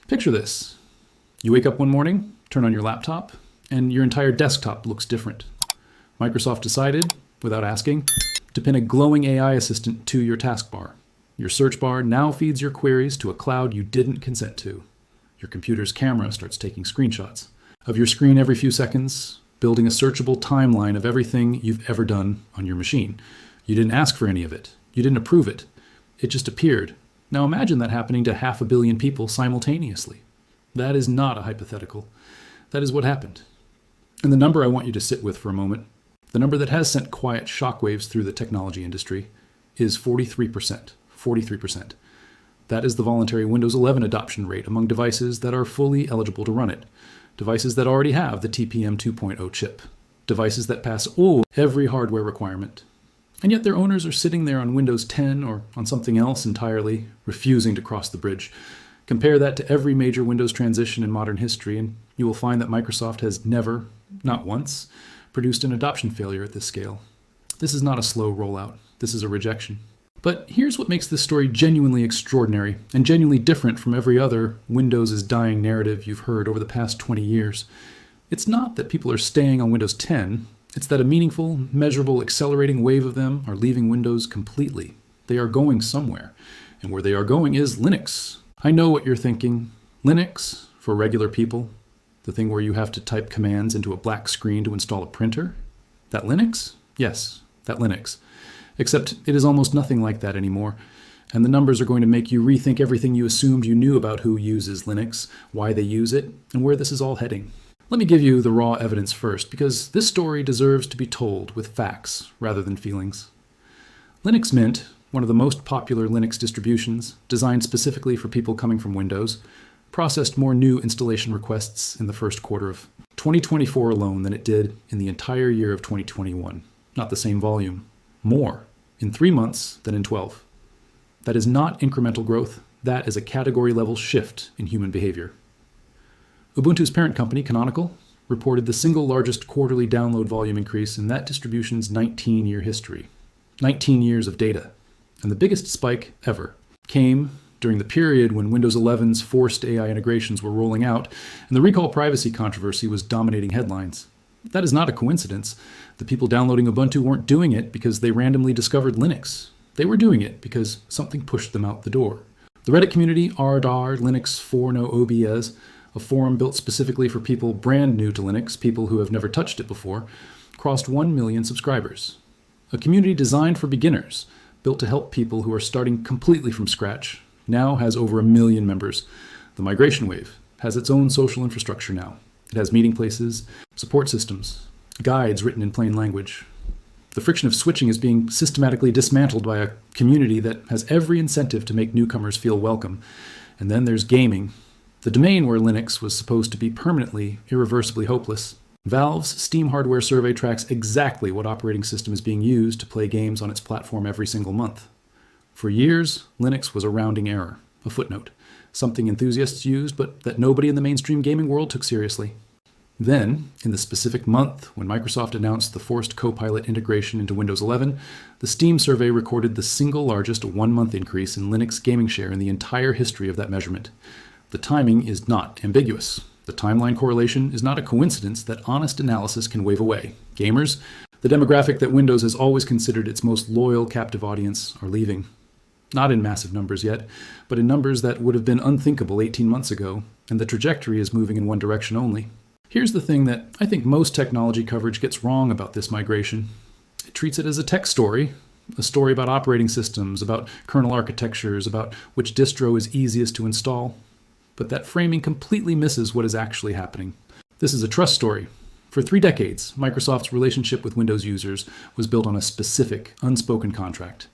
Picture this. You wake up one morning, turn on your laptop, and your entire desktop looks different. Microsoft decided, without asking, to pin a glowing AI assistant to your taskbar. Your search bar now feeds your queries to a cloud you didn't consent to. Your computer's camera starts taking screenshots of your screen every few seconds, building a searchable timeline of everything you've ever done on your machine. You didn't ask for any of it. You didn't approve it. It just appeared. Now imagine that happening to 500 million people simultaneously. That is not a hypothetical. That is what happened. And the number I want you to sit with for a moment, the number that has sent quiet shockwaves through the technology industry, is 43%. 43%. That is the voluntary Windows 11 adoption rate among devices that are fully eligible to run it. Devices that already have the TPM 2.0 chip. Devices that pass every hardware requirement. And yet their owners are sitting there on Windows 10 or on something else entirely, refusing to cross the bridge. Compare that to every major Windows transition in modern history, and you will find that Microsoft has never, not once, produced an adoption failure at this scale. This is not a slow rollout. This is a rejection. But here's what makes this story genuinely extraordinary and genuinely different from every other Windows is dying narrative you've heard over the past 20 years. It's not that people are staying on Windows 10. It's that a meaningful, measurable, accelerating wave of them are leaving Windows completely. They are going somewhere. And where they are going is Linux. I know what you're thinking. Linux, for regular people, the thing where you have to type commands into a black screen to install a printer? That Linux? Yes, that Linux. Except it is almost nothing like that anymore. And the numbers are going to make you rethink everything you assumed you knew about who uses Linux, why they use it, and where this is all heading. Let me give you the raw evidence first, because this story deserves to be told with facts rather than feelings. Linux Mint, one of the most popular Linux distributions, designed specifically for people coming from Windows, processed more new installation requests in the first quarter of 2024 alone than it did in the entire year of 2021. Not the same volume. More in 3 months than in 12. That is not incremental growth. That is a category-level shift in human behavior. Ubuntu's parent company, Canonical, reported the single largest quarterly download volume increase in that distribution's 19-year history. 19 years of data. And the biggest spike ever came during the period when Windows 11's forced AI integrations were rolling out and the recall privacy controversy was dominating headlines. That is not a coincidence. The people downloading Ubuntu weren't doing it because they randomly discovered Linux. They were doing it because something pushed them out the door. The Reddit community r/r Linux 4no OBS, a forum built specifically for people brand new to Linux, people who have never touched it before, crossed 1 million subscribers. A community designed for beginners, built to help people who are starting completely from scratch, now has over 1 million members. The migration wave has its own social infrastructure now. It has meeting places, support systems, guides written in plain language. The friction of switching is being systematically dismantled by a community that has every incentive to make newcomers feel welcome. And then there's gaming, the domain where Linux was supposed to be permanently, irreversibly hopeless. Valve's Steam hardware survey tracks exactly what operating system is being used to play games on its platform every single month. For years, Linux was a rounding error, a footnote, something enthusiasts used but that nobody in the mainstream gaming world took seriously. Then, in the specific month when Microsoft announced the forced Copilot integration into Windows 11, the Steam survey recorded the single largest one-month increase in Linux gaming share in the entire history of that measurement. The timing is not ambiguous. The timeline correlation is not a coincidence that honest analysis can wave away. Gamers, the demographic that Windows has always considered its most loyal captive audience, are leaving. Not in massive numbers yet, but in numbers that would have been unthinkable 18 months ago, and the trajectory is moving in one direction only. Here's the thing that I think most technology coverage gets wrong about this migration. It treats it as a tech story, a story about operating systems, about kernel architectures, about which distro is easiest to install. But that framing completely misses what is actually happening. This is a trust story. For 3 decades, Microsoft's relationship with Windows users was built on a specific, unspoken contract.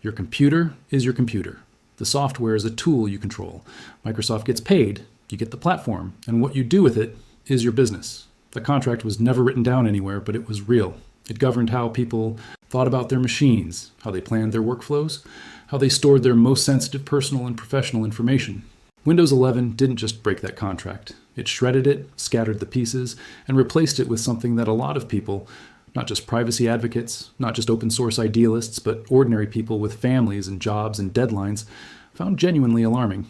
Your computer is your computer. The software is a tool you control. Microsoft gets paid, you get the platform, and what you do with it is your business. The contract was never written down anywhere, but it was real. It governed how people thought about their machines, how they planned their workflows, how they stored their most sensitive personal and professional information. Windows 11 didn't just break that contract. It shredded it, scattered the pieces, and replaced it with something that a lot of people, not just privacy advocates, not just open source idealists, but ordinary people with families and jobs and deadlines, found genuinely alarming.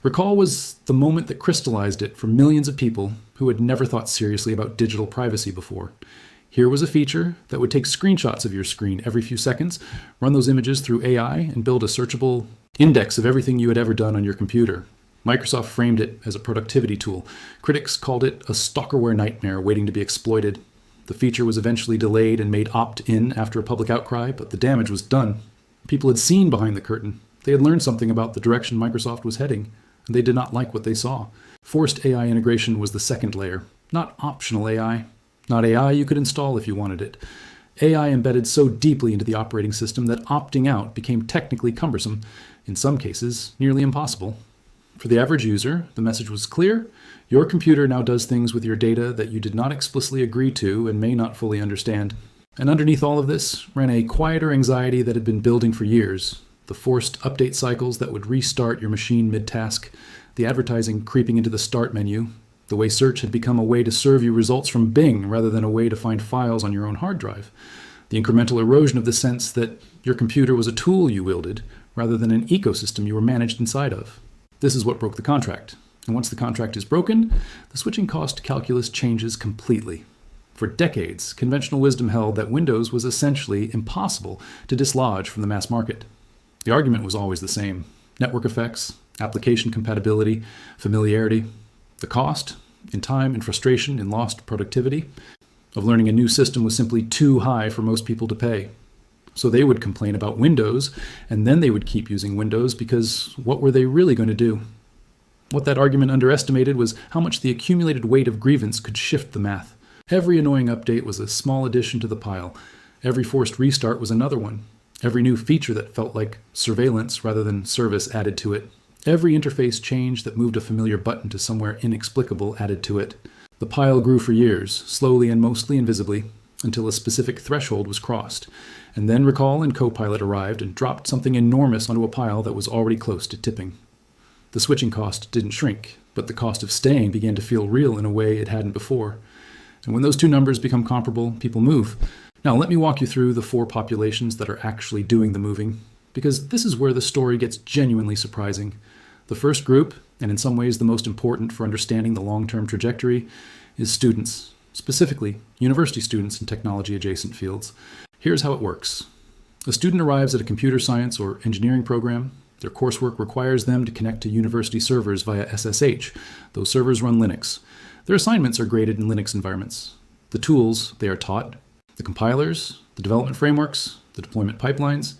Recall was the moment that crystallized it for millions of people who had never thought seriously about digital privacy before. Here was a feature that would take screenshots of your screen every few seconds, run those images through AI, and build a searchable index of everything you had ever done on your computer. Microsoft framed it as a productivity tool. Critics called it a stalkerware nightmare waiting to be exploited. The feature was eventually delayed and made opt-in after a public outcry, but the damage was done. People had seen behind the curtain. They had learned something about the direction Microsoft was heading, and they did not like what they saw. Forced AI integration was the second layer, not optional AI. Not AI you could install if you wanted it. AI embedded so deeply into the operating system that opting out became technically cumbersome, in some cases, nearly impossible. For the average user, the message was clear. Your computer now does things with your data that you did not explicitly agree to and may not fully understand. And underneath all of this ran a quieter anxiety that had been building for years. The forced update cycles that would restart your machine mid-task, the advertising creeping into the start menu, the way search had become a way to serve you results from Bing rather than a way to find files on your own hard drive. The incremental erosion of the sense that your computer was a tool you wielded rather than an ecosystem you were managed inside of. This is what broke the contract. And once the contract is broken, the switching cost calculus changes completely. For decades, conventional wisdom held that Windows was essentially impossible to dislodge from the mass market. The argument was always the same: network effects, application compatibility, familiarity. The cost, in time and frustration in lost productivity, of learning a new system was simply too high for most people to pay. So they would complain about Windows, and then they would keep using Windows because what were they really going to do? What that argument underestimated was how much the accumulated weight of grievance could shift the math. Every annoying update was a small addition to the pile. Every forced restart was another one. Every new feature that felt like surveillance rather than service added to it. Every interface change that moved a familiar button to somewhere inexplicable added to it. The pile grew for years, slowly and mostly invisibly, until a specific threshold was crossed. And then Recall and Copilot arrived and dropped something enormous onto a pile that was already close to tipping. The switching cost didn't shrink, but the cost of staying began to feel real in a way it hadn't before. And when those two numbers become comparable, people move. Now let me walk you through the 4 populations that are actually doing the moving, because this is where the story gets genuinely surprising. The first group, and in some ways the most important for understanding the long-term trajectory, is students, specifically university students in technology-adjacent fields. Here's how it works. A student arrives at a computer science or engineering program. Their coursework requires them to connect to university servers via SSH. Those servers run Linux. Their assignments are graded in Linux environments. The tools they are taught, the compilers, the development frameworks, the deployment pipelines,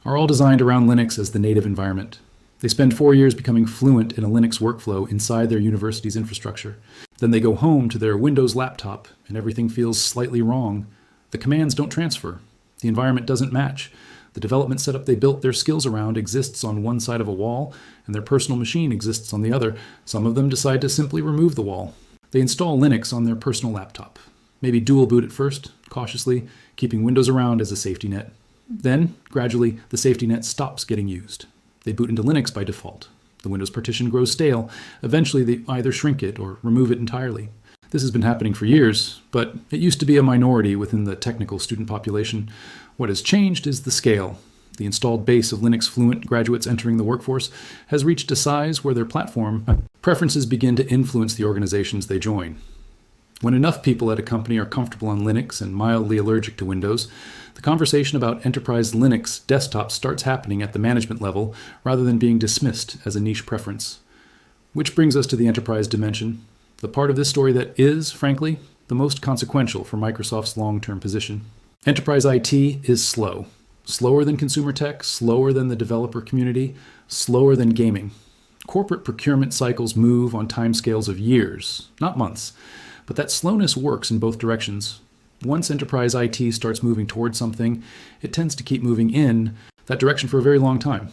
are all designed around Linux as the native environment. They spend 4 years becoming fluent in a Linux workflow inside their university's infrastructure. Then they go home to their Windows laptop and everything feels slightly wrong. The commands don't transfer. The environment doesn't match. The development setup they built their skills around exists on one side of a wall, and their personal machine exists on the other. Some of them decide to simply remove the wall. They install Linux on their personal laptop. Maybe dual boot at first, cautiously, keeping Windows around as a safety net. Then, gradually, the safety net stops getting used. They boot into Linux by default. The Windows partition grows stale. Eventually, they either shrink it or remove it entirely. This has been happening for years, but it used to be a minority within the technical student population. What has changed is the scale. The installed base of Linux fluent graduates entering the workforce has reached a size where their platform preferences begin to influence the organizations they join. When enough people at a company are comfortable on Linux and mildly allergic to Windows, the conversation about enterprise Linux desktops starts happening at the management level rather than being dismissed as a niche preference. Which brings us to the enterprise dimension, the part of this story that is, frankly, the most consequential for Microsoft's long-term position. Enterprise IT is slow. Slower than consumer tech, slower than the developer community, slower than gaming. Corporate procurement cycles move on timescales of years, not months. But that slowness works in both directions. Once enterprise IT starts moving towards something, it tends to keep moving in that direction for a very long time.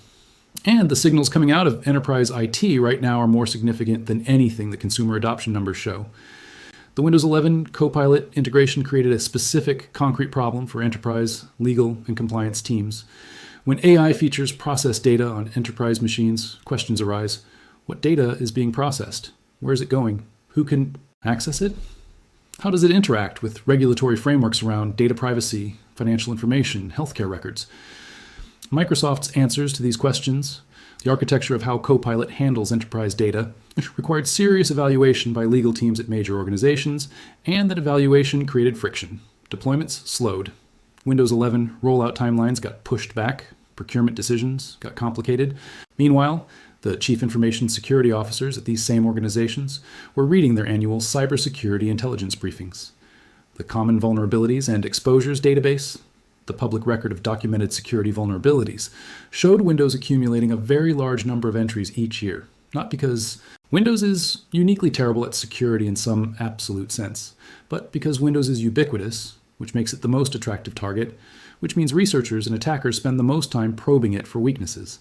And the signals coming out of enterprise IT right now are more significant than anything the consumer adoption numbers show. The Windows 11 Copilot integration created a specific concrete problem for enterprise, legal, and compliance teams. When AI features process data on enterprise machines, questions arise. What data is being processed? Where is it going? Who can access it? How does it interact with regulatory frameworks around data privacy, financial information, healthcare records? Microsoft's answers to these questions The architecture of how Copilot handles enterprise data required serious evaluation by legal teams at major organizations, and that evaluation created friction. Deployments slowed. Windows 11 rollout timelines got pushed back. Procurement decisions got complicated. Meanwhile, the chief information security officers at these same organizations were reading their annual cybersecurity intelligence briefings. The Common Vulnerabilities and Exposures database, the public record of documented security vulnerabilities, showed Windows accumulating a very large number of entries each year. Not because Windows is uniquely terrible at security in some absolute sense, but because Windows is ubiquitous, which makes it the most attractive target, which means researchers and attackers spend the most time probing it for weaknesses.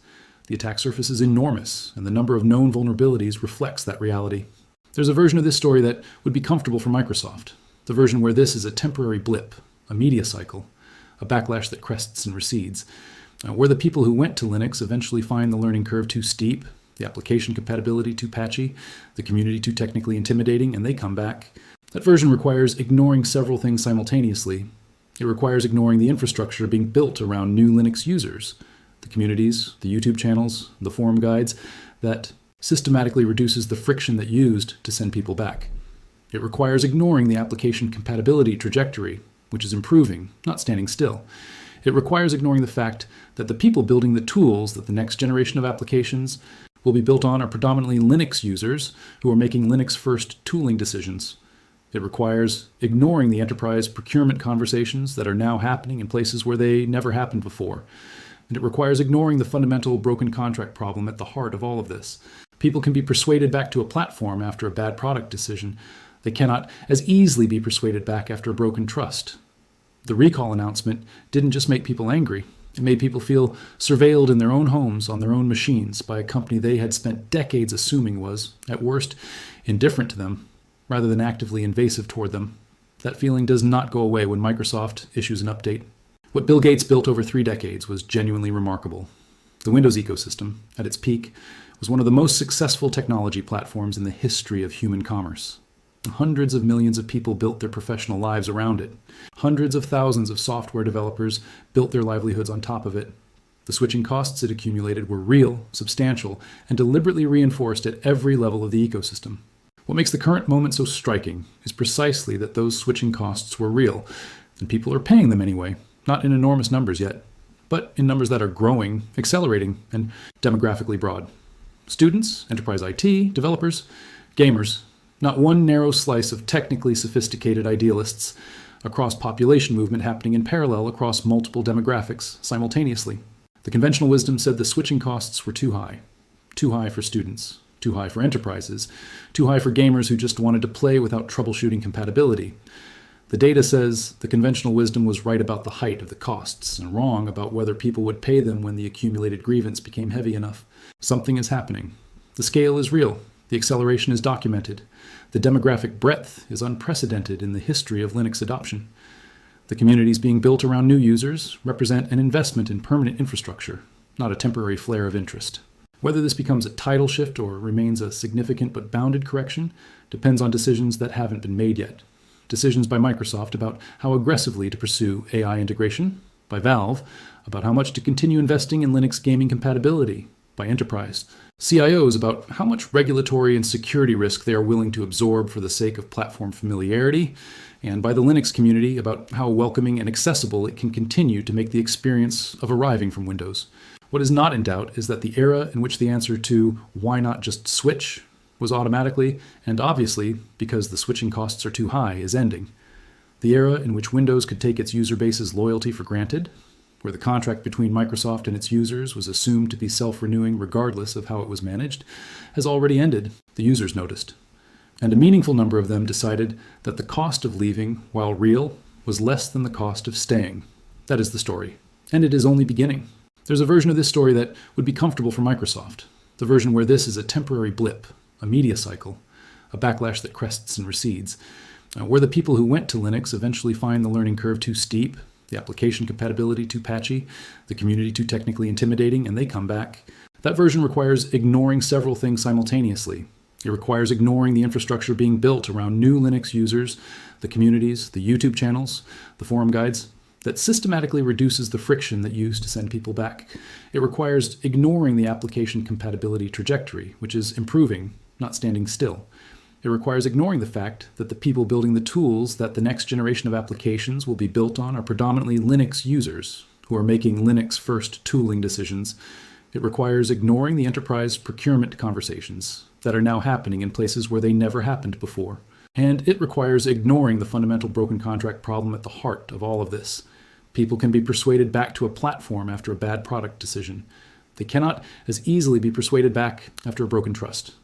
The attack surface is enormous, and the number of known vulnerabilities reflects that reality. There's a version of this story that would be comfortable for Microsoft, the version where this is a temporary blip, a media cycle, a backlash that crests and recedes, where the people who went to Linux eventually find the learning curve too steep, the application compatibility too patchy, the community too technically intimidating, and they come back. That version requires ignoring several things simultaneously. It requires ignoring the infrastructure being built around new Linux users, the communities, the YouTube channels, the forum guides, that systematically reduces the friction that used to send people back. It requires ignoring the application compatibility trajectory, which is improving, not standing still. It requires ignoring the fact that the people building the tools that the next generation of applications will be built on are predominantly Linux users who are making Linux-first tooling decisions. It requires ignoring the enterprise procurement conversations that are now happening in places where they never happened before. And it requires ignoring the fundamental broken contract problem at the heart of all of this. People can be persuaded back to a platform after a bad product decision. They cannot as easily be persuaded back after a broken trust. The recall announcement didn't just make people angry. It made people feel surveilled in their own homes, on their own machines, by a company they had spent decades assuming was, at worst, indifferent to them, rather than actively invasive toward them. That feeling does not go away when Microsoft issues an update. What Bill Gates built over 3 decades was genuinely remarkable. The Windows ecosystem, at its peak, was one of the most successful technology platforms in the history of human commerce. Hundreds of millions of people built their professional lives around it. Hundreds of thousands of software developers built their livelihoods on top of it. The switching costs it accumulated were real, substantial, and deliberately reinforced at every level of the ecosystem. What makes the current moment so striking is precisely that those switching costs were real, and people are paying them anyway, not in enormous numbers yet, but in numbers that are growing, accelerating, and demographically broad. Students, enterprise IT, developers, gamers, not one narrow slice of technically sophisticated idealists, a cross-population movement happening in parallel across multiple demographics simultaneously. The conventional wisdom said the switching costs were too high for students, too high for enterprises, too high for gamers who just wanted to play without troubleshooting compatibility. The data says the conventional wisdom was right about the height of the costs and wrong about whether people would pay them when the accumulated grievance became heavy enough. Something is happening. The scale is real. The acceleration is documented. The demographic breadth is unprecedented in the history of Linux adoption. The communities being built around new users represent an investment in permanent infrastructure, not a temporary flare of interest. Whether this becomes a tidal shift or remains a significant but bounded correction depends on decisions that haven't been made yet. Decisions by Microsoft about how aggressively to pursue AI integration, by Valve about how much to continue investing in Linux gaming compatibility, by Enterprise, CIOs about how much regulatory and security risk they are willing to absorb for the sake of platform familiarity, and by the Linux community about how welcoming and accessible it can continue to make the experience of arriving from Windows. What is not in doubt is that the era in which the answer to why not just switch was automatically, and obviously, because the switching costs are too high, is ending. The era in which Windows could take its user base's loyalty for granted, where the contract between Microsoft and its users was assumed to be self-renewing regardless of how it was managed, has already ended, the users noticed. And a meaningful number of them decided that the cost of leaving, while real, was less than the cost of staying. That is the story. And it is only beginning. There's a version of this story that would be comfortable for Microsoft, the version where this is a temporary blip, a media cycle, a backlash that crests and recedes, where the people who went to Linux eventually find the learning curve too steep, the application compatibility too patchy, the community too technically intimidating, and they come back. That version requires ignoring several things simultaneously. It requires ignoring the infrastructure being built around new Linux users, the communities, the YouTube channels, the forum guides, that systematically reduces the friction that used to send people back. It requires ignoring the application compatibility trajectory, which is improving, not standing still. It requires ignoring the fact that the people building the tools that the next generation of applications will be built on are predominantly Linux users who are making Linux-first tooling decisions. It requires ignoring the enterprise procurement conversations that are now happening in places where they never happened before. And it requires ignoring the fundamental broken contract problem at the heart of all of this. People can be persuaded back to a platform after a bad product decision. They cannot as easily be persuaded back after a broken trust.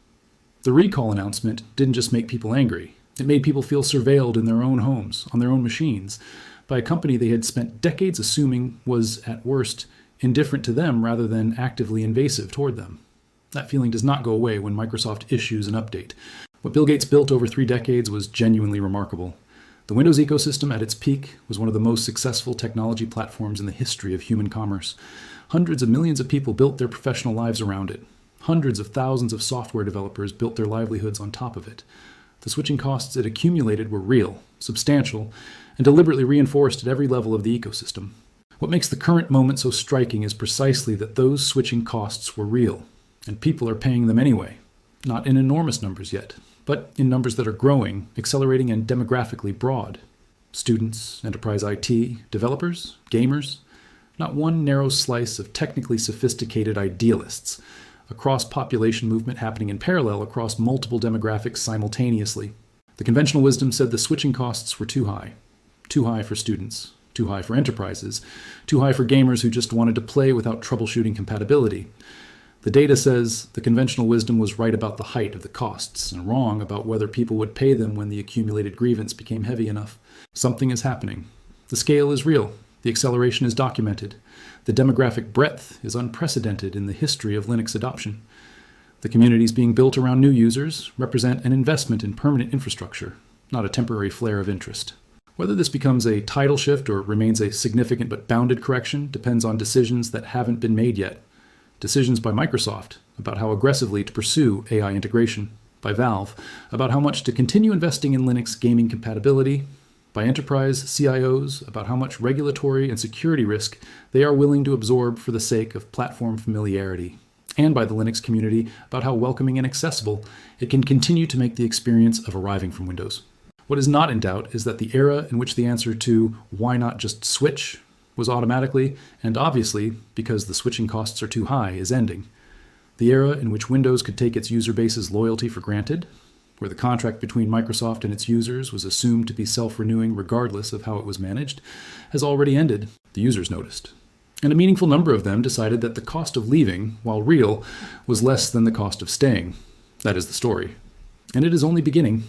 The recall announcement didn't just make people angry. It made people feel surveilled in their own homes, on their own machines, by a company they had spent decades assuming was, at worst, indifferent to them rather than actively invasive toward them. That feeling does not go away when Microsoft issues an update. What Bill Gates built over 3 decades was genuinely remarkable. The Windows ecosystem at its peak was one of the most successful technology platforms in the history of human commerce. Hundreds of millions of people built their professional lives around it. Hundreds of thousands of software developers built their livelihoods on top of it. The switching costs it accumulated were real, substantial, and deliberately reinforced at every level of the ecosystem. What makes the current moment so striking is precisely that those switching costs were real, and people are paying them anyway. Not in enormous numbers yet, but in numbers that are growing, accelerating, and demographically broad. Students, enterprise IT, developers, gamers, not one narrow slice of technically sophisticated idealists, a cross-population movement happening in parallel across multiple demographics simultaneously. The conventional wisdom said the switching costs were too high for students, too high for enterprises, too high for gamers who just wanted to play without troubleshooting compatibility. The data says the conventional wisdom was right about the height of the costs and wrong about whether people would pay them when the accumulated grievance became heavy enough. Something is happening. The scale is real. The acceleration is documented. The demographic breadth is unprecedented in the history of Linux adoption. The communities being built around new users represent an investment in permanent infrastructure, not a temporary flare of interest. Whether this becomes a tidal shift or remains a significant but bounded correction depends on decisions that haven't been made yet. Decisions by Microsoft about how aggressively to pursue AI integration, by Valve about how much to continue investing in Linux gaming compatibility, by enterprise CIOs about how much regulatory and security risk they are willing to absorb for the sake of platform familiarity, and by the Linux community about how welcoming and accessible it can continue to make the experience of arriving from Windows. What is not in doubt is that the era in which the answer to why not just switch was automatically, and obviously, because the switching costs are too high, is ending. The era in which Windows could take its user base's loyalty for granted, where the contract between Microsoft and its users was assumed to be self-renewing regardless of how it was managed, has already ended, the users noticed. And a meaningful number of them decided that the cost of leaving, while real, was less than the cost of staying. That is the story. And it is only beginning.